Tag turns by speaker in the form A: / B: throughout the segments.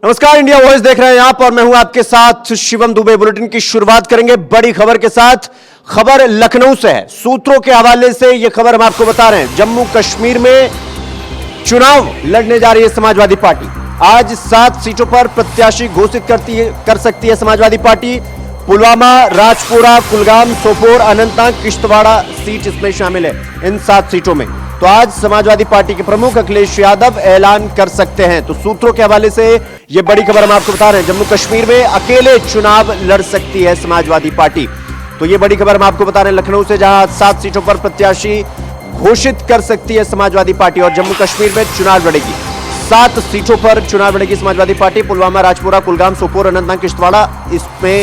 A: नमस्कार, India voice देख रहे हैं आप और मैं हूं आपके साथ शिवम दुबे। बुलेटिन की शुरुआत करेंगे बड़ी खबर के साथ। खबर लखनऊ से है। सूत्रों के हवाले से यह खबर हम आपको बता रहे हैं। जम्मू कश्मीर में चुनाव लड़ने जा रही है समाजवादी पार्टी। आज 7 सीटों पर प्रत्याशी घोषित कर सकती है समाजवादी पार्टी। पुलवामा, राजपुरा, कुलगाम, सोपोर, अनंतनाग, किश्तवाड़ा सीट इसमें शामिल है। इन 7 सीटों में तो आज समाजवादी पार्टी के प्रमुख अखिलेश यादव ऐलान कर सकते हैं। तो सूत्रों के हवाले से यह बड़ी खबर हम आपको बता रहे हैं। जम्मू कश्मीर में अकेले चुनाव लड़ सकती है समाजवादी पार्टी। तो यह बड़ी खबर हम आपको बता रहे हैं लखनऊ से, जहां 7 सीटों पर प्रत्याशी घोषित कर सकती है समाजवादी पार्टी और जम्मू कश्मीर में चुनाव लड़ेगी। 7 सीटों पर चुनाव लड़ेगी समाजवादी पार्टी। पुलवामा, राजपुरा, कुलगाम, सोपोर, अनंतनाग, किश्तवाड़ा इसमें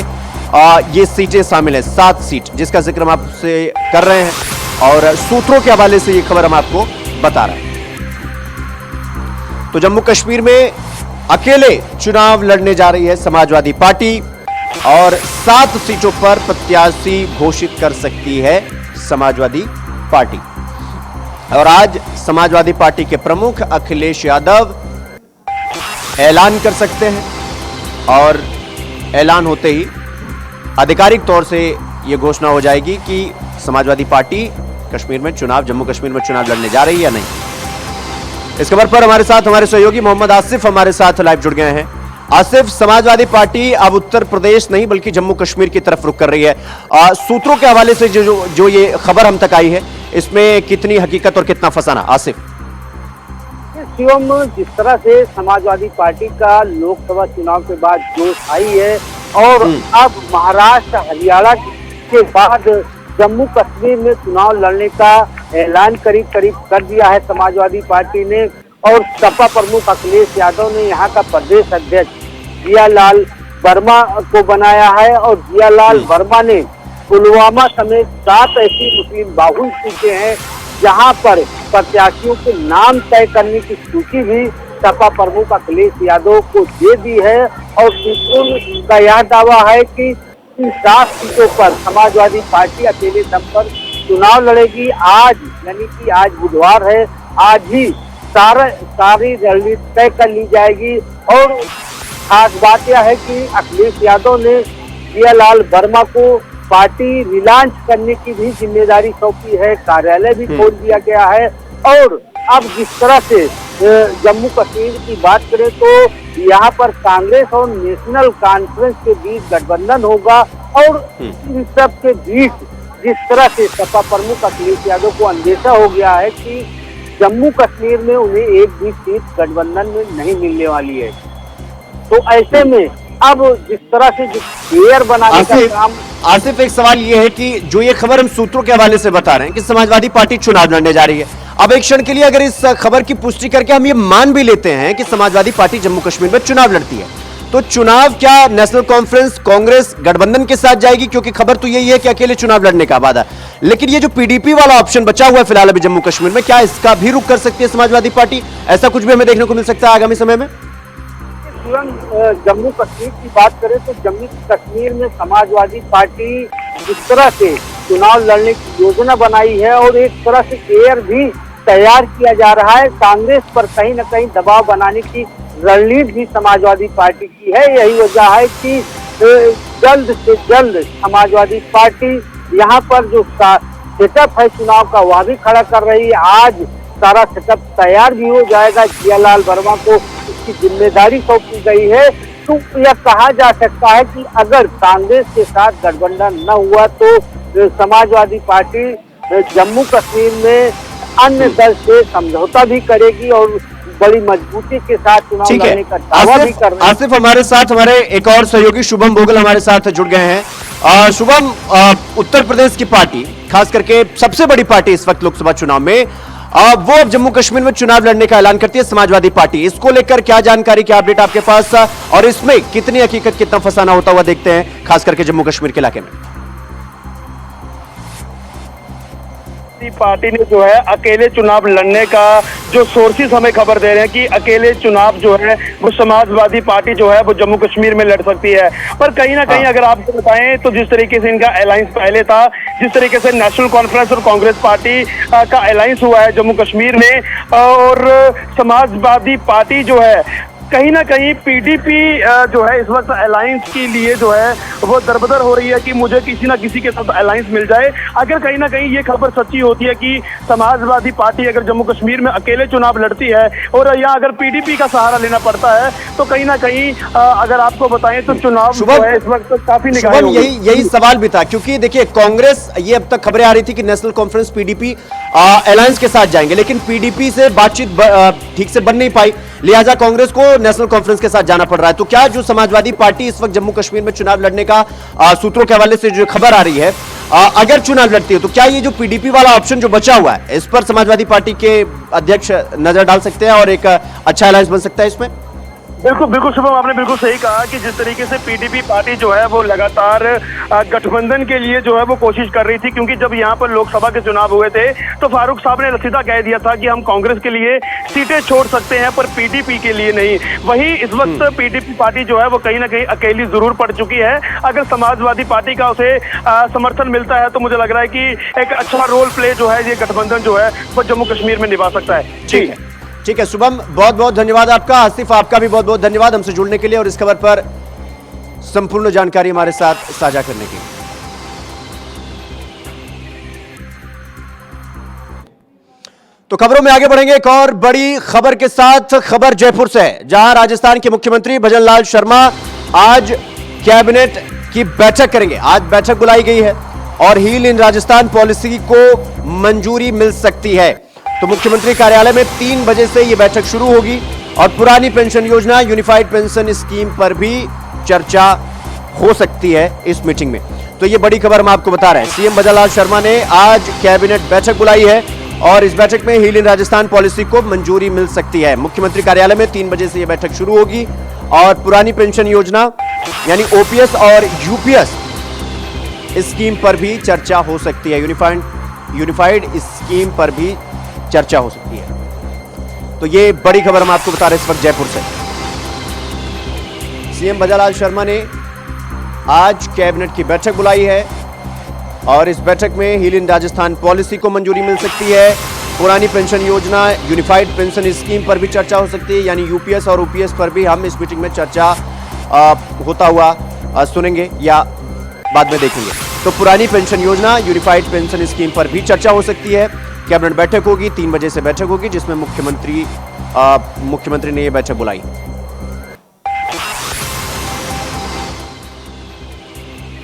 A: ये सीटें शामिल है। 7 सीट जिसका जिक्र हम आपसे कर रहे हैं और सूत्रों के हवाले से ये खबर हम आपको बता रहे हैं। तो जम्मू कश्मीर में अकेले चुनाव लड़ने जा रही है समाजवादी पार्टी और 7 सीटों पर प्रत्याशी घोषित कर सकती है समाजवादी पार्टी। और आज समाजवादी पार्टी के प्रमुख अखिलेश यादव ऐलान कर सकते हैं और ऐलान होते ही आधिकारिक तौर से यह घोषणा हो जाएगी कि समाजवादी पार्टी कश्मीर में चुनाव, जम्मू कश्मीर में चुनाव लड़ने जा रही है या नहीं। इस खबर पर हमारे साथ हमारे सहयोगी मोहम्मद आसिफ हमारे साथ लाइव जुड़ गए हैं। आसिफ, समाजवादी पार्टी अब उत्तर प्रदेश नहीं बल्कि जम्मू कश्मीर की तरफ रुख कर रही है। सूत्रों के हवाले से जो ये खबर हम तक आई है, इसमें कितनी हकीकत और कितना फसाना? आसिफ,
B: शिवम, जिस तरह से समाजवादी पार्टी का लोकसभा चुनाव के बाद जोश आई है और अब महाराष्ट्र, हरियाणा के बाद जम्मू कश्मीर में चुनाव लड़ने का ऐलान करीब करीब कर दिया है समाजवादी पार्टी ने। और सपा प्रमुख अखिलेश यादव ने यहाँ का प्रदेश अध्यक्ष जियालाल वर्मा को बनाया है और जियालाल वर्मा ने पुलवामा समेत 7 ऐसी मुस्लिम बाहुल सीटें हैं जहाँ पर प्रत्याशियों के नाम तय करने की सूची भी सपा प्रमुख अखिलेश यादव को दे दी है। और सूत्रों का यह दावा है कि इन 7 सीटों पर समाजवादी पार्टी अकेले दम पर चुनाव लड़ेगी। आज यानी कि आज बुधवार है, आज ही सारी रणनीति तय कर ली जाएगी। और खास बात यह है कि अखिलेश यादव ने जियालाल वर्मा को पार्टी रिलॉन्च करने की भी जिम्मेदारी सौंपी है। कार्यालय भी खोल दिया गया है। और अब जिस तरह से जम्मू कश्मीर की बात करें तो यहाँ पर कांग्रेस और नेशनल कॉन्फ्रेंस के बीच गठबंधन होगा। और इन सब के बीच जिस तरह से सपा प्रमुख अखिलेश यादव को अंदेशा हो गया है कि जम्मू कश्मीर में उन्हें एक भी सीट गठबंधन में नहीं मिलने वाली है, तो ऐसे में अब जिस तरह से प्लेयर बनाने का काम।
A: आसिफ, एक सवाल यह है कि जो ये खबर हम सूत्रों के हवाले से बता रहे हैं कि समाजवादी पार्टी चुनाव लड़ने जा रही है, अब एक क्षण के लिए अगर इस खबर की पुष्टि करके हम ये मान भी लेते हैं कि समाजवादी पार्टी जम्मू कश्मीर में चुनाव लड़ती है, तो चुनाव क्या नेशनल कॉन्फ्रेंस, कांग्रेस गठबंधन के साथ जाएगी? क्योंकि खबर तो यही है कि अकेले चुनाव लड़ने का वादा। लेकिन ये जो पीडीपी वाला ऑप्शन बचा हुआ है फिलहाल अभी जम्मू कश्मीर में, क्या इसका भी रुख कर सकती है समाजवादी पार्टी? ऐसा कुछ भी हमें देखने को मिल सकता है आगामी समय में?
B: जम्मू कश्मीर की बात करें तो जम्मू कश्मीर में समाजवादी पार्टी जिस तरह से चुनाव लड़ने की योजना बनाई है और एक तरह से एयर भी तैयार किया जा रहा है, कांग्रेस पर कहीं न कहीं दबाव बनाने की रणनीति भी समाजवादी पार्टी की है। यही वजह है कि जल्द से जल्द समाजवादी पार्टी यहाँ पर जो सेटअप है चुनाव का वह भी खड़ा कर रही है। आज सारा सेटअप तैयार भी हो जाएगा। जियालाल वर्मा को इसकी जिम्मेदारी सौंपी गई है। तो यह कहा जा सकता है कि अगर कांग्रेस के साथ गठबंधन न हुआ तो समाजवादी पार्टी जम्मू कश्मीर में अन्य दल से समझौता भी करेगी और बड़ी मजबूती के साथ चुनाव लड़ने का दावा भी कर रही है।
A: आसिफ, हमारे साथ हमारे एक और सहयोगी शुभम भोगल हमारे साथ जुड़ गए हैं। शुभम, उत्तर प्रदेश की पार्टी, खास करके सबसे बड़ी पार्टी इस वक्त लोकसभा चुनाव में, वो अब जम्मू कश्मीर में चुनाव लड़ने का ऐलान करती है समाजवादी पार्टी। इसको लेकर क्या जानकारी, क्या अपडेट आपके पास और इसमें कितनी हकीकत, कितना फसाना होता हुआ देखते हैं खास करके जम्मू कश्मीर के इलाके में?
C: पार्टी ने जो है अकेले चुनाव लड़ने का जो सोर्सेस हमें खबर दे रहे हैं कि अकेले चुनाव जो है वो समाजवादी पार्टी जो है वो जम्मू कश्मीर में लड़ सकती है। पर कहीं ना कहीं अगर आपको बताएं तो जिस तरीके से इनका अलायंस पहले था, जिस तरीके से नेशनल कॉन्फ्रेंस और कांग्रेस पार्टी का अलायंस हुआ है जम्मू कश्मीर में, और समाजवादी पार्टी जो है कहीं ना कहीं पीडीपी जो है इस वक्त अलायंस के लिए जो है वो दरबदर हो रही है कि मुझे किसी ना किसी के साथ अलायंस मिल जाए। अगर कहीं ना कहीं ये खबर सच्ची होती है कि समाजवादी पार्टी अगर जम्मू कश्मीर में अकेले चुनाव लड़ती है और यहाँ अगर पीडीपी का सहारा लेना पड़ता है तो कहीं ना कहीं अगर आपको बताएं तो चुनाव जो है इस वक्त काफी निगाहें होंगी।
A: यही सवाल भी था, क्योंकि देखिए कांग्रेस, ये अब तक खबरें आ रही थी कि नेशनल कॉन्फ्रेंस पीडीपी अलायंस के साथ जाएंगे, लेकिन पीडीपी से बातचीत ठीक से बन नहीं पाई, लिहाजा कांग्रेस को नेशनल कॉन्फ्रेंस के साथ जाना पड़ रहा है। तो क्या जो समाजवादी पार्टी इस वक्त जम्मू कश्मीर में चुनाव लड़ने का सूत्रों के हवाले से जो खबर आ रही है, अगर चुनाव लड़ती है तो क्या ये जो पीडीपी वाला ऑप्शन जो बचा हुआ है, इस पर समाजवादी पार्टी के अध्यक्ष नजर डाल सकते हैं और एक अच्छा अलायंस बन सकता है इसमें?
C: बिल्कुल बिल्कुल शुभम, आपने बिल्कुल सही कहा कि जिस तरीके से पीडीपी पार्टी जो है वो लगातार गठबंधन के लिए जो है वो कोशिश कर रही थी, क्योंकि जब यहाँ पर लोकसभा के चुनाव हुए थे तो फारूक साहब ने सीधा कह दिया था कि हम कांग्रेस के लिए सीटें छोड़ सकते हैं पर पीडीपी के लिए नहीं। वही इस वक्त पीडीपी पार्टी जो है वो कहीं ना कहीं अकेली जरूर पड़ चुकी है। अगर समाजवादी पार्टी का उसे समर्थन मिलता है तो मुझे लग रहा है कि एक अच्छा रोल प्ले जो है ये गठबंधन जो है वो जम्मू कश्मीर में निभा सकता है।
A: ठीक है शुभम, बहुत बहुत धन्यवाद आपका। आसिफ, आपका भी बहुत बहुत धन्यवाद हमसे जुड़ने के लिए और इस खबर पर संपूर्ण जानकारी हमारे साथ साझा करने के लिए। तो खबरों में आगे बढ़ेंगे एक और बड़ी खबर के साथ। खबर जयपुर से है, जहां राजस्थान के मुख्यमंत्री भजनलाल शर्मा आज कैबिनेट की बैठक करेंगे। आज बैठक बुलाई गई है और हील इन राजस्थान पॉलिसी को मंजूरी मिल सकती है। तो मुख्यमंत्री कार्यालय में 3 बजे से यह बैठक शुरू होगी और पुरानी पेंशन योजना, यूनिफाइड पेंशन स्कीम पर भी चर्चा हो सकती है इस मीटिंग में। तो यह बड़ी खबर हम आपको बता रहे हैं। सीएम भजनलाल शर्मा ने आज कैबिनेट बैठक बुलाई है और इस बैठक में हील इन राजस्थान पॉलिसी को मंजूरी मिल सकती है। मुख्यमंत्री कार्यालय में 3 बजे से यह बैठक शुरू होगी और पुरानी पेंशन योजना यानी ओपीएस और यूपीएस स्कीम पर भी चर्चा हो सकती है। यूनिफाइड स्कीम पर भी चर्चा हो सकती है। तो ये बड़ी खबर हम आपको बता रहे हैं इस वक्त जयपुर से। सीएम भजनलाल शर्मा ने आज कैबिनेट की बैठक बुलाई है और इस बैठक में हील इन राजस्थान पॉलिसी को मंजूरी मिल सकती है। पुरानी पेंशन योजना, यूनिफाइड पेंशन स्कीम पर भी चर्चा हो सकती है, यानी यूपीएस और ओपीएस पर भी हम इस मीटिंग में चर्चा होता हुआ सुनेंगे या बाद में देखेंगे। तो पुरानी पेंशन योजना, यूनिफाइड पेंशन स्कीम पर भी चर्चा हो सकती है। कैबिनेट बैठक होगी, 3 बजे से बैठक होगी, जिसमें मुख्यमंत्री ने यह बैठक बुलाई।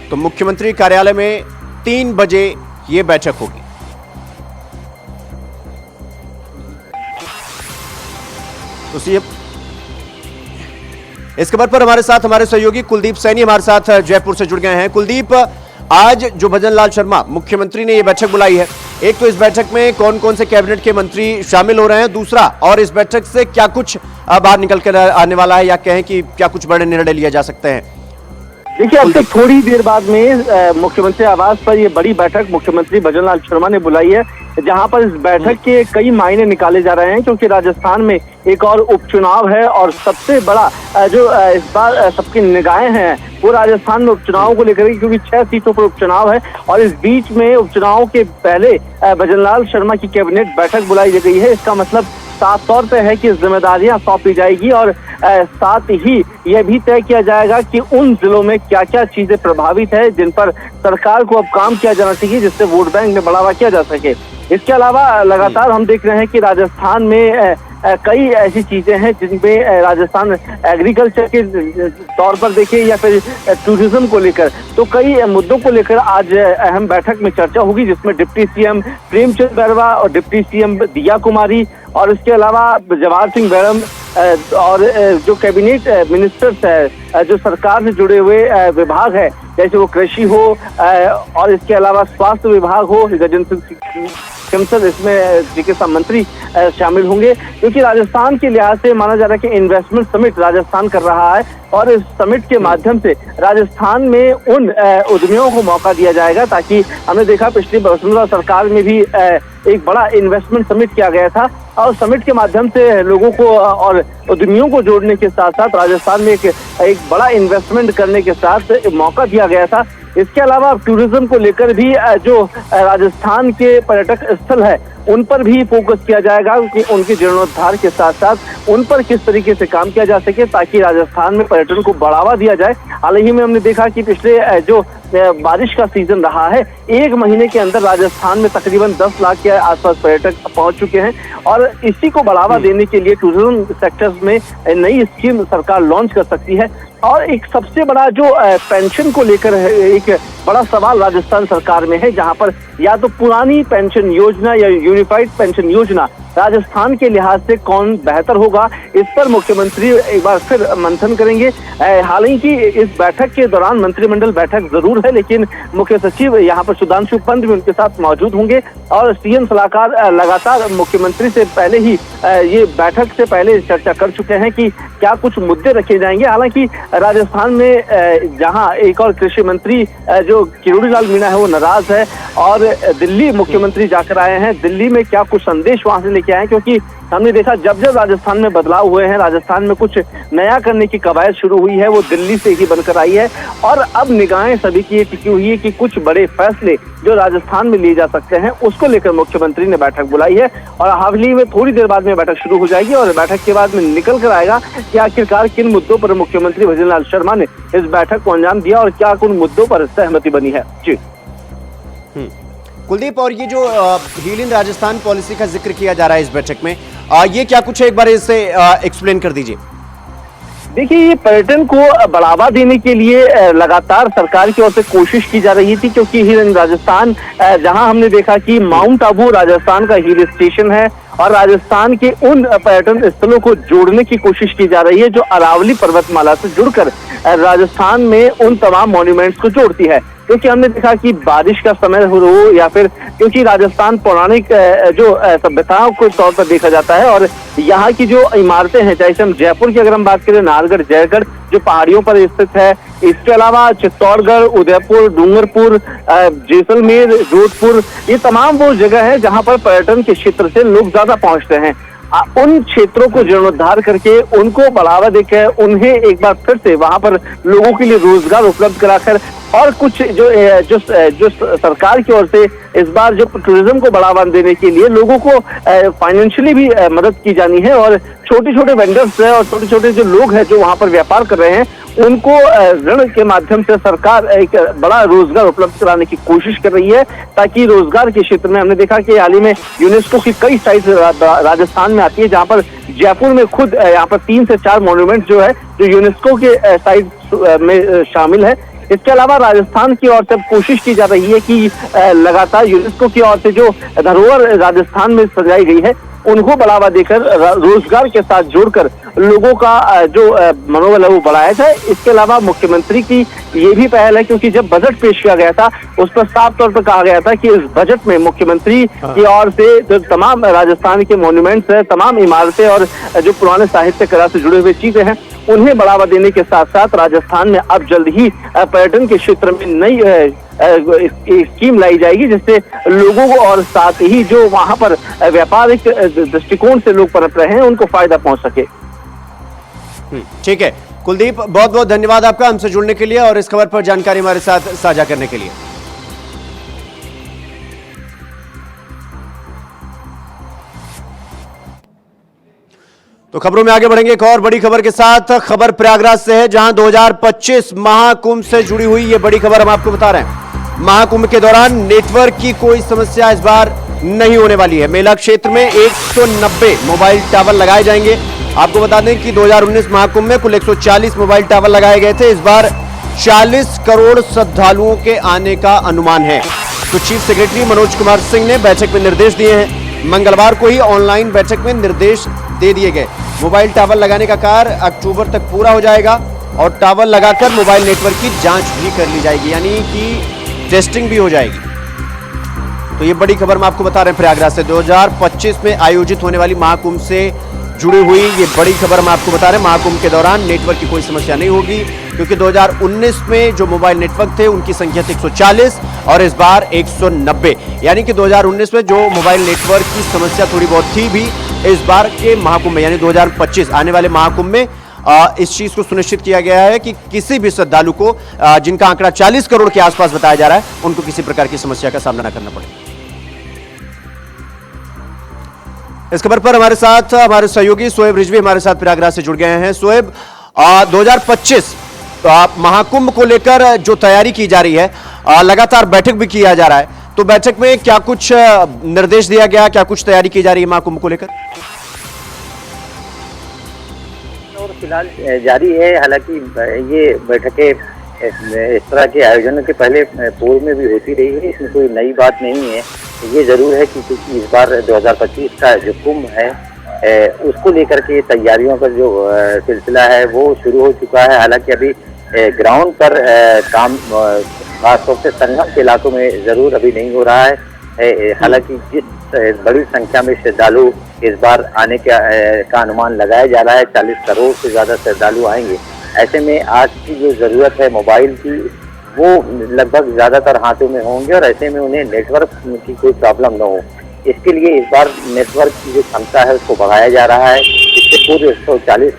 A: तो मुख्यमंत्री कार्यालय में 3 बजे यह बैठक होगी। तो सीएम, इस खबर पर हमारे साथ हमारे सहयोगी कुलदीप सैनी हमारे साथ जयपुर से जुड़ गए हैं। कुलदीप, आज जो भजनलाल शर्मा मुख्यमंत्री ने यह बैठक बुलाई है, एक तो इस बैठक में कौन कौन से कैबिनेट के मंत्री शामिल हो रहे हैं, दूसरा और इस बैठक से क्या कुछ बाहर निकल कर आने वाला है या कहें कि क्या कुछ बड़े निर्णय लिए जा सकते हैं?
B: देखिए, अब तक थोड़ी देर बाद में मुख्यमंत्री आवास पर ये बड़ी बैठक मुख्यमंत्री भजनलाल शर्मा ने बुलाई है, जहां पर इस बैठक के कई मायने निकाले जा रहे हैं, क्योंकि राजस्थान में एक और उपचुनाव है और सबसे बड़ा जो इस बार सबकी निगाहें हैं वो राजस्थान में उपचुनाव को लेकर, क्योंकि 6 सीटों पर उपचुनाव है और इस बीच में उपचुनाव के पहले भजनलाल शर्मा की कैबिनेट बैठक बुलाई गई है। इसका मतलब साफ तौर पे है कि जिम्मेदारियां सौंपी जाएगी और साथ ही यह भी तय किया जाएगा कि उन जिलों में क्या क्या चीजें प्रभावित है जिन पर सरकार को अब काम किया जाना चाहिए, जिससे वोट बैंक में बढ़ावा किया जा सके। इसके अलावा लगातार हम देख रहे हैं कि राजस्थान में कई ऐसी चीजें हैं जिनमें राजस्थान एग्रीकल्चर के तौर पर देखे या फिर टूरिज्म को लेकर, तो कई मुद्दों को लेकर आज अहम बैठक में चर्चा होगी, जिसमें डिप्टी सीएम प्रेमचंद बैरवा और डिप्टी सीएम दिया कुमारी और इसके अलावा जवाहर सिंह बैरम और जो कैबिनेट मिनिस्टर्स है, जो सरकार से जुड़े हुए विभाग है, जैसे वो कृषि हो और इसके अलावा स्वास्थ्य विभाग हो, गजेंद्र सिंह शेखावत, इसमें चिकित्सा मंत्री शामिल होंगे, क्योंकि राजस्थान के लिहाज से माना जा रहा है कि इन्वेस्टमेंट समिट राजस्थान कर रहा है और इस समिट के माध्यम से राजस्थान में उन उद्यमियों को मौका दिया जाएगा, ताकि हमने देखा पिछली वसुंधरा सरकार में भी एक बड़ा इन्वेस्टमेंट समिट किया गया था और समिट के माध्यम से लोगों को और उद्यमियों को जोड़ने के साथ साथ राजस्थान में एक बड़ा इन्वेस्टमेंट करने के साथ मौका दिया गया था। इसके अलावा टूरिज्म को लेकर भी जो राजस्थान के पर्यटक स्थल है
C: उन पर भी फोकस किया जाएगा कि उनके जीर्णोद्धार के साथ साथ उन पर किस तरीके से काम किया जा सके ताकि राजस्थान में पर्यटन को बढ़ावा दिया जाए। हाल ही में हमने देखा कि पिछले जो बारिश का सीजन रहा है, 1 महीने के अंदर राजस्थान में तकरीबन 10 लाख के आसपास पर्यटक पहुंच चुके हैं और इसी को बढ़ावा देने के लिए टूरिज्म सेक्टर्स में नई स्कीम सरकार लॉन्च कर सकती है। और एक सबसे बड़ा जो पेंशन को लेकर एक बड़ा सवाल राजस्थान सरकार में है, जहां पर या तो पुरानी पेंशन योजना या यूनिफाइड पेंशन योजना राजस्थान के लिहाज से कौन बेहतर होगा, इस पर मुख्यमंत्री एक बार फिर मंथन करेंगे। हालांकि इस बैठक के दौरान मंत्रिमंडल बैठक जरूर है, लेकिन मुख्य सचिव यहाँ पर सुधांशु पंत भी उनके साथ मौजूद होंगे और सीएम सलाहकार लगातार मुख्यमंत्री से पहले ही ये बैठक से पहले चर्चा कर चुके हैं कि क्या कुछ मुद्दे रखे जाएंगे। हालांकि राजस्थान में जहां एक और कृषि मंत्री जो किरोड़ी लाल मीणा है वो नाराज है और दिल्ली मुख्यमंत्री जाकर आए हैं। दिल्ली में क्या कुछ संदेश वहां से लेके आए, क्योंकि हमने देखा जब जब राजस्थान में बदलाव हुए हैं, राजस्थान में कुछ नया करने की कवायद शुरू हुई है, वो दिल्ली से ही बनकर आई है। और अब निगाहें सभी की टिकी हुई है कि कुछ बड़े फैसले जो राजस्थान में लिए जा सकते हैं उसको लेकर मुख्यमंत्री ने बैठक बुलाई है और हाल ही में थोड़ी देर बाद में बैठक शुरू हो जाएगी और बैठक के बाद में निकल कर आएगा कि आखिरकार किन मुद्दों पर मुख्यमंत्री भजनलाल शर्मा ने इस बैठक को अंजाम दिया और क्या उन मुद्दों पर सहमति बनी है। जी
A: कुलदीप, और ये जो हील इन राजस्थान पॉलिसी का जिक्र किया जा रहा है इस बैठक में, ये क्या कुछ है, एक बार इसे एक्सप्लेन कर दीजिए।
C: देखिए, ये पर्यटन को बढ़ावा देने के लिए लगातार सरकार की ओर से कोशिश की जा रही थी, क्योंकि हिल इन राजस्थान जहां हमने देखा कि माउंट आबू राजस्थान का हिल स्टेशन है और राजस्थान के उन पर्यटन स्थलों को जोड़ने की कोशिश की जा रही है जो अरावली पर्वतमाला से जुड़कर राजस्थान में उन तमाम मॉन्यूमेंट्स को जोड़ती है। क्योंकि हमने देखा कि बारिश का समय हो या फिर क्योंकि राजस्थान पौराणिक जो सभ्यताओं को तौर पर देखा जाता है और यहाँ की जो इमारतें हैं, चाहे हम जयपुर की अगर हम बात करें, नाहरगढ़, जयगढ़ जो पहाड़ियों पर स्थित है, इसके अलावा चित्तौड़गढ़, उदयपुर, डूंगरपुर, जैसलमेर, जोधपुर, ये तमाम वो जगह है जहाँ पर पर्यटन के क्षेत्र से लोग ज्यादा पहुंचते हैं। उन क्षेत्रों को जीर्णोद्धार करके उनको बढ़ावा देकर उन्हें एक बार फिर से वहां पर लोगों के लिए रोजगार उपलब्ध कराकर और कुछ जो सरकार की ओर से इस बार जो टूरिज्म को बढ़ावा देने के लिए लोगों को फाइनेंशियली भी मदद की जानी है और छोटे छोटे वेंडर्स है और छोटे छोटे जो लोग हैं जो वहां पर व्यापार कर रहे हैं उनको ऋण के माध्यम से सरकार एक बड़ा रोजगार उपलब्ध कराने की कोशिश कर रही है, ताकि रोजगार के क्षेत्र में हमने देखा कि हाल ही में यूनेस्को की कई साइट राजस्थान में आती है, जहां पर जयपुर में खुद यहाँ पर 3 से 4 मॉन्यूमेंट जो है जो यूनेस्को के साइट में शामिल है। इसके अलावा राजस्थान की ओर से कोशिश की जा रही है कि लगातार यूनेस्को की ओर से जो धरोहर राजस्थान में सजाई गई है उनको बढ़ावा देकर रोजगार के साथ जोड़कर लोगों का जो मनोबल है वो बढ़ाया जाए। इसके अलावा मुख्यमंत्री की ये भी पहल है, क्योंकि जब बजट पेश किया गया था उस पर साफ तौर पर कहा गया था कि इस बजट में मुख्यमंत्री की ओर से जो तमाम राजस्थान के मॉन्यूमेंट्स है, तमाम इमारतें और जो पुराने साहित्य कला से जुड़े हुए चीजें हैं उन्हें बढ़ावा देने के साथ साथ राजस्थान में अब जल्द ही पर्यटन के क्षेत्र में नई स्कीम लाई जाएगी, जिससे लोगों को और साथ ही जो वहां पर व्यापारिक दृष्टिकोण से लोग परत रहे हैं उनको फायदा पहुंच सके।
A: ठीक है कुलदीप, बहुत बहुत धन्यवाद आपका हमसे जुड़ने के लिए और इस खबर पर जानकारी हमारे साथ साझा करने के लिए। तो खबरों में आगे बढ़ेंगे एक और बड़ी खबर के साथ। खबर प्रयागराज से है, जहां 2025 महाकुंभ से जुड़ी हुई ये बड़ी खबर हम आपको बता रहे हैं। महाकुंभ के दौरान नेटवर्क की कोई समस्या इस बार नहीं होने वाली है। मेला क्षेत्र में 190 मोबाइल टावर लगाए जाएंगे। आपको बता दें कि 2019 महाकुंभ में कुल 140 मोबाइल टावर लगाए गए थे। इस बार 40 करोड़ श्रद्धालुओं के आने का अनुमान है। तो चीफ सेक्रेटरी मनोज कुमार सिंह ने बैठक में निर्देश दिए हैं। मंगलवार को ही ऑनलाइन बैठक में निर्देश दे दिए गए। मोबाइल टावर लगाने का कार्य अक्टूबर तक पूरा हो जाएगा और टावर लगाकर मोबाइल नेटवर्क की जांच भी कर ली जाएगी, यानी कि टेस्टिंग भी हो जाएगी। तो ये बड़ी खबर हम आपको बता रहे हैं प्रयागराज से। 2025 में आयोजित होने वाली महाकुंभ से जुड़ी हुई ये बड़ी खबर हम आपको बता रहे हैं। महाकुंभ के दौरान नेटवर्क की कोई समस्या नहीं होगी, क्योंकि 2019 में जो मोबाइल नेटवर्क थे उनकी संख्या थी 140 और इस बार 190, यानी कि 2019 में जो मोबाइल नेटवर्क की समस्या थोड़ी बहुत थी भी इस बार के महाकुंभ में यानी 2025 आने वाले महाकुंभ में इस चीज को सुनिश्चित किया गया है कि किसी भी श्रद्धालु को जिनका आंकड़ा 40 करोड़ के आसपास बताया जा रहा है उनको किसी प्रकार की समस्या का सामना न करना पड़े। इस खबर पर हमारे साथ हमारे सहयोगी सोएब रिजवी हमारे साथ प्रयागराज से जुड़ गए हैं। सोएब, 2025 महाकुंभ को लेकर जो तैयारी की जा रही है, लगातार बैठक भी किया जा रहा है, तो बैठक में क्या कुछ निर्देश दिया गया, क्या कुछ तैयारी की जा रही है महाकुंभ को लेकर?
D: और फिलहाल जारी है। हालांकि ये बैठकें इस तरह के आयोजनों के पहले पूर्व में भी होती रही है, इसमें कोई नई बात नहीं है। ये जरूर है कि क्योंकि इस बार 2025 का जो कुंभ है उसको लेकर के तैयारियों का जो सिलसिला है वो शुरू हो चुका है। हालांकि अभी ग्राउंड पर काम खासतौर से संगम के इलाकों में जरूर अभी नहीं हो रहा है। हालांकि जिस बड़ी संख्या में श्रद्धालु इस बार आने का अनुमान लगाया जा रहा है, 40 करोड़ से ज्यादा श्रद्धालु आएंगे। ऐसे में आज की जो जरूरत है मोबाइल की, वो लगभग ज्यादातर हाथों में होंगे और ऐसे में उन्हें नेटवर्क की कोई प्रॉब्लम न हो। इसके लिए इस बार नेटवर्क की जो क्षमता है उसको बढ़ाया जा रहा है। इससे पूर्व 140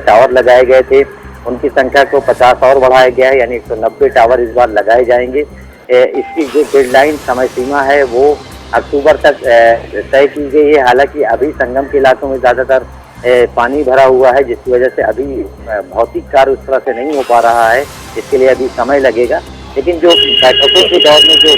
D: टावर लगाए गए थे, उनकी संख्या को 50 और बढ़ाया गया है, यानी 190 टावर इस बार लगाए जाएंगे। इसकी जो डेडलाइन समय सीमा है वो अक्टूबर तक तय की गई है। हालांकि अभी संगम के इलाकों में ज्यादातर पानी भरा हुआ है, जिसकी वजह से अभी भौतिक कार्य उस तरह से नहीं हो पा रहा है। इसके लिए अभी समय लगेगा, लेकिन जो बैठकों के दौर में जो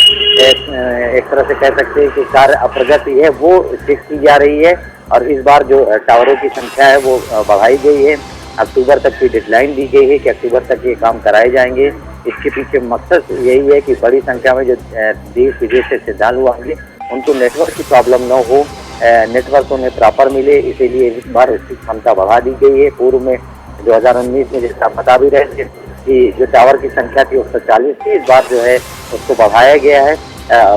D: एक तरह से कह सकते हैं कि कार्य अप्रगति है वो चेक की जा रही है और इस बार जो टावरों की संख्या है वो बढ़ाई गई है। अक्टूबर तक की डेडलाइन दी गई है कि अक्टूबर तक ये काम कराए जाएंगे। इसके पीछे मकसद यही है कि बड़ी संख्या में जो देश विदेश से श्रद्धालु आएंगे उनको नेटवर्क की प्रॉब्लम न हो, नेटवर्क उन्हें प्रॉपर मिले, इसीलिए इस बार उसकी क्षमता बढ़ा दी गई है। पूर्व में 2019 में जैसा बता भी रहे थे कि जो टावर की संख्या थी 140 थी, इस बार जो है उसको बढ़ाया गया है।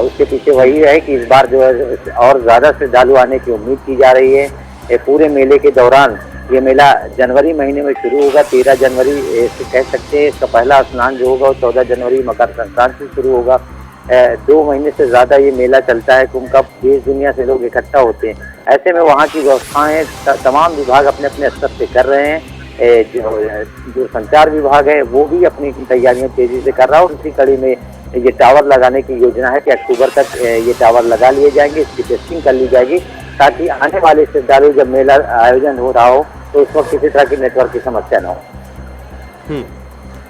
D: उसके पीछे वही है कि इस बार जो है और ज़्यादा श्रद्धालु आने की उम्मीद की जा रही है। पूरे मेले के दौरान ये मेला जनवरी महीने में शुरू होगा, 13 जनवरी से कह सकते हैं। इसका पहला स्नान जो होगा वो 14 जनवरी मकर संक्रांति से शुरू होगा। 2 महीने से ज़्यादा ये मेला चलता है। कुंभ का देश दुनिया से लोग इकट्ठा होते हैं। ऐसे में वहाँ की व्यवस्थाएं तमाम विभाग अपने अपने स्तर से कर रहे हैं। जो संचार विभाग है वो भी अपनी तैयारियां तेजी से कर रहा है और इसी कड़ी में ये टावर लगाने की योजना है कि अक्टूबर तक ये टावर लगा लिए जाएंगे, इसकी टेस्टिंग कर ली जाएगी ताकि आने वाले श्रद्धालु जब मेला आयोजन हो रहा हो तो उस वक्त किसी तरह की नेटवर्क की समस्या न हो।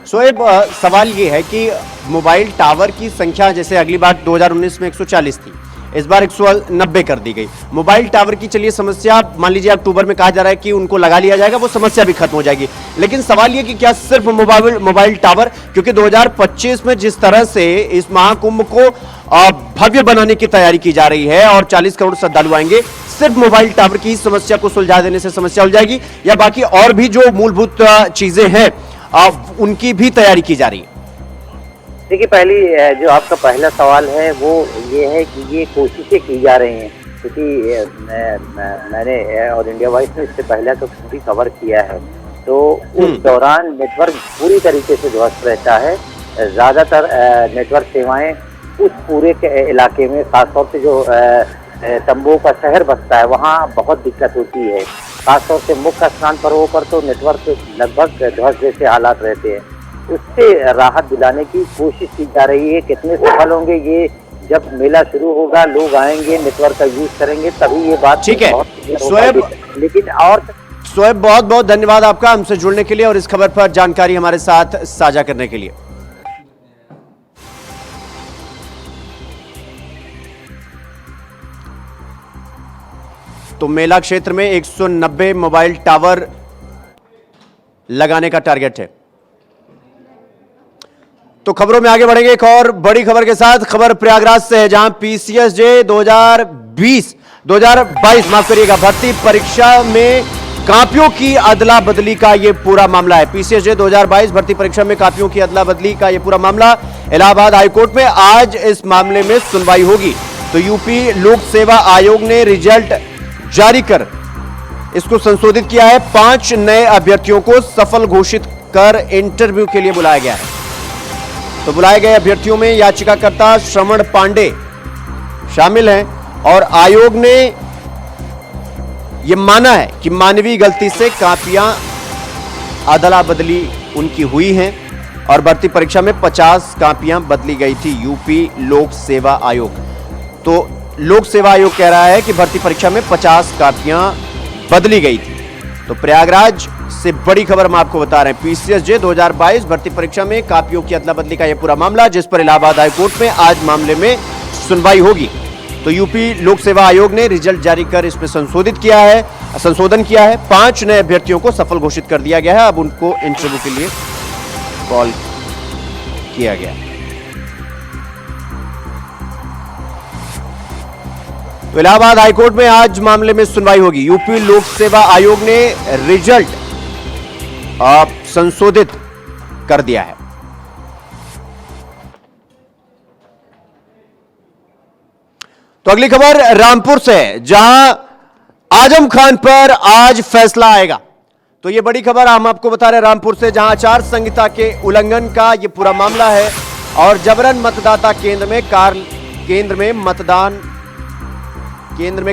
A: सोएब, सवाल ये है कि मोबाइल टावर की संख्या जैसे अगली बार 2019 में 140 थी, इस बार 190 कर दी गई। मोबाइल टावर की चलिए समस्या मान लीजिए अक्टूबर में कहा जा रहा है कि उनको लगा लिया जाएगा, वो समस्या भी खत्म हो जाएगी। लेकिन सवाल ये कि क्या सिर्फ मोबाइल टावर, क्योंकि 2025 में जिस तरह से इस महाकुंभ को भव्य बनाने की तैयारी की जा रही है और 40 करोड़ श्रद्धालु आएंगे, सिर्फ मोबाइल टावर की समस्या को सुलझा देने से समस्या सुलझ जाएगी या बाकी और भी जो मूलभूत चीजें हैं उनकी भी तैयारी की जा रही है?
D: देखिए, पहली जो आपका पहला सवाल है वो ये है कि ये कोशिशें की जा रही हैं, क्योंकि मैंने और इंडिया वाइज ने इससे पहले तो भी कवर किया है, तो उस दौरान नेटवर्क पूरी तरीके से ध्वस्त रहता है। ज़्यादातर नेटवर्क सेवाएं उस पूरे के इलाके में, खासतौर से जो तंबू का शहर बसता है वहाँ बहुत दिक्कत होती है। खासतौर से मुख्य स्नान पर्वों पर तो नेटवर्क लगभग ध्वस्त जैसे हालात रहते हैं। उससे राहत दिलाने की कोशिश की जा रही है। कितने सफल होंगे ये जब मेला शुरू होगा, लोग आएंगे, नेटवर्क का यूज करेंगे, तभी ये बात
A: ठीक है। सोएब,
D: लेकिन और
A: सोएब, बहुत बहुत धन्यवाद आपका हमसे जुड़ने के लिए और इस खबर पर जानकारी हमारे साथ साझा करने के लिए। तो मेला क्षेत्र में 190 मोबाइल टावर लगाने का टारगेट है। तो खबरों में आगे बढ़ेंगे एक और बड़ी खबर के साथ। खबर प्रयागराज से है, जहां पीसीएसजे 2022 माफ करिएगा, भर्ती परीक्षा में कापियों की अदला बदली का यह पूरा मामला है। पीसीएसजे 2022 भर्ती परीक्षा में कापियों की अदला बदली का यह पूरा मामला इलाहाबाद हाईकोर्ट में आज इस मामले में सुनवाई होगी। तो यूपी लोक सेवा आयोग ने रिजल्ट जारी कर इसको संशोधित किया है। 5 नए अभ्यर्थियों को सफल घोषित कर इंटरव्यू के लिए बुलाया गया है। तो बुलाए गए अभ्यर्थियों में याचिकाकर्ता श्रवण पांडे शामिल हैं और आयोग ने यह माना है कि मानवीय गलती से कापियां अदला बदली उनकी हुई हैं और भर्ती परीक्षा में 50 कापियां बदली गई थी। यूपी लोक सेवा आयोग तो लोक सेवा आयोग कह रहा है कि भर्ती परीक्षा में 50 कापियां बदली गई थी। तो प्रयागराज से बड़ी खबर हम आपको बता रहे हैं। पीसीएसजे 2022 भर्ती परीक्षा में कापियों की अदला बदली का यह पूरा मामला, जिस पर इलाहाबाद हाईकोर्ट में आज मामले में सुनवाई होगी। तो यूपी लोक सेवा आयोग ने रिजल्ट जारी कर इसमें संशोधन किया है। 5 नए अभ्यर्थियों को सफल घोषित कर दिया गया है। अब उनको इंटरव्यू के लिए कॉल किया गया। तो इलाहाबाद हाईकोर्ट में आज मामले में सुनवाई होगी। यूपी लोक सेवा आयोग ने रिजल्ट संशोधित कर दिया है। तो अगली खबर रामपुर से है, जहां आजम खान पर आज फैसला आएगा। तो यह बड़ी खबर हम आपको बता रहे हैं रामपुर से, जहां आचार संहिता के उल्लंघन का यह पूरा मामला है और जबरन मतदाता केंद्र में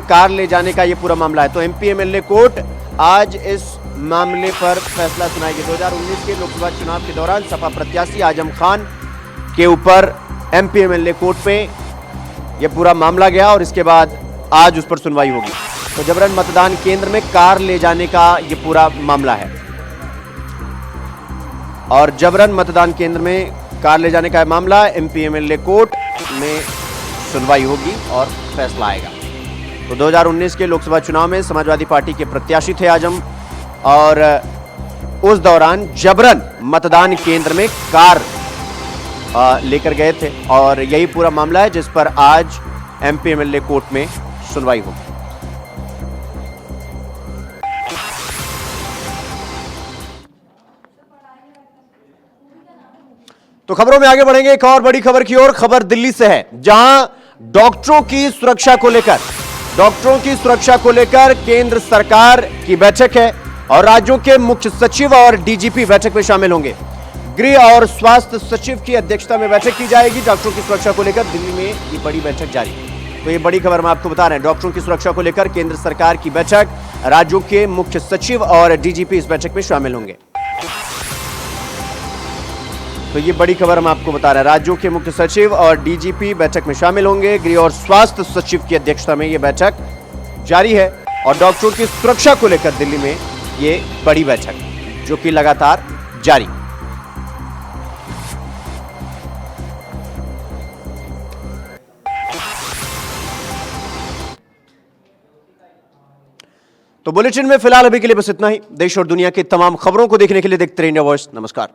A: कार ले जाने का यह पूरा मामला है। तो एमपी एमएलए कोर्ट आज इस मामले पर फैसला सुनाएगी। 2019 के लोकसभा चुनाव के दौरान सपा प्रत्याशी आजम खान के ऊपर एमपी एमएलए कोर्ट में यह पूरा मामला गया और इसके बाद आज उस पर सुनवाई होगी। तो जबरन मतदान केंद्र में कार ले जाने का यह पूरा मामला है और जबरन मतदान केंद्र में कार ले जाने का मामला एमपी एमएलए कोर्ट में सुनवाई होगी और फैसला आएगा। तो 2019 के लोकसभा चुनाव में समाजवादी पार्टी के प्रत्याशी थे आजम और उस दौरान जबरन मतदान केंद्र में कार लेकर गए थे और यही पूरा मामला है जिस पर आज एमपी एमएलए कोर्ट में सुनवाई होगी। तो खबरों में आगे बढ़ेंगे एक और बड़ी खबर की ओर। खबर दिल्ली से है, जहां डॉक्टरों की सुरक्षा को लेकर केंद्र सरकार की बैठक है और राज्यों के मुख्य सचिव और डीजीपी बैठक में शामिल होंगे। गृह और स्वास्थ्य सचिव की अध्यक्षता में बैठक की जाएगी। डॉक्टरों की सुरक्षा को लेकर दिल्ली में ये बड़ी बैठक जारी है। तो ये बड़ी खबर हम आपको बता रहे हैं, डॉक्टरों की सुरक्षा को लेकर केंद्र सरकार की बैठक, राज्यों के मुख्य सचिव और डीजीपी इस बैठक में शामिल होंगे। तो ये बड़ी खबर हम आपको बता रहे हैं, राज्यों के मुख्य सचिव और डीजीपी बैठक में शामिल होंगे। गृह और स्वास्थ्य सचिव की अध्यक्षता में यह बैठक जारी है और डॉक्टरों की सुरक्षा को लेकर दिल्ली में ये बड़ी बैठक जो कि लगातार जारी। तो बुलेटिन में फिलहाल अभी के लिए बस इतना ही। देश और दुनिया की तमाम खबरों को देखने के लिए देखते रहिए इंडिया वॉइस। नमस्कार।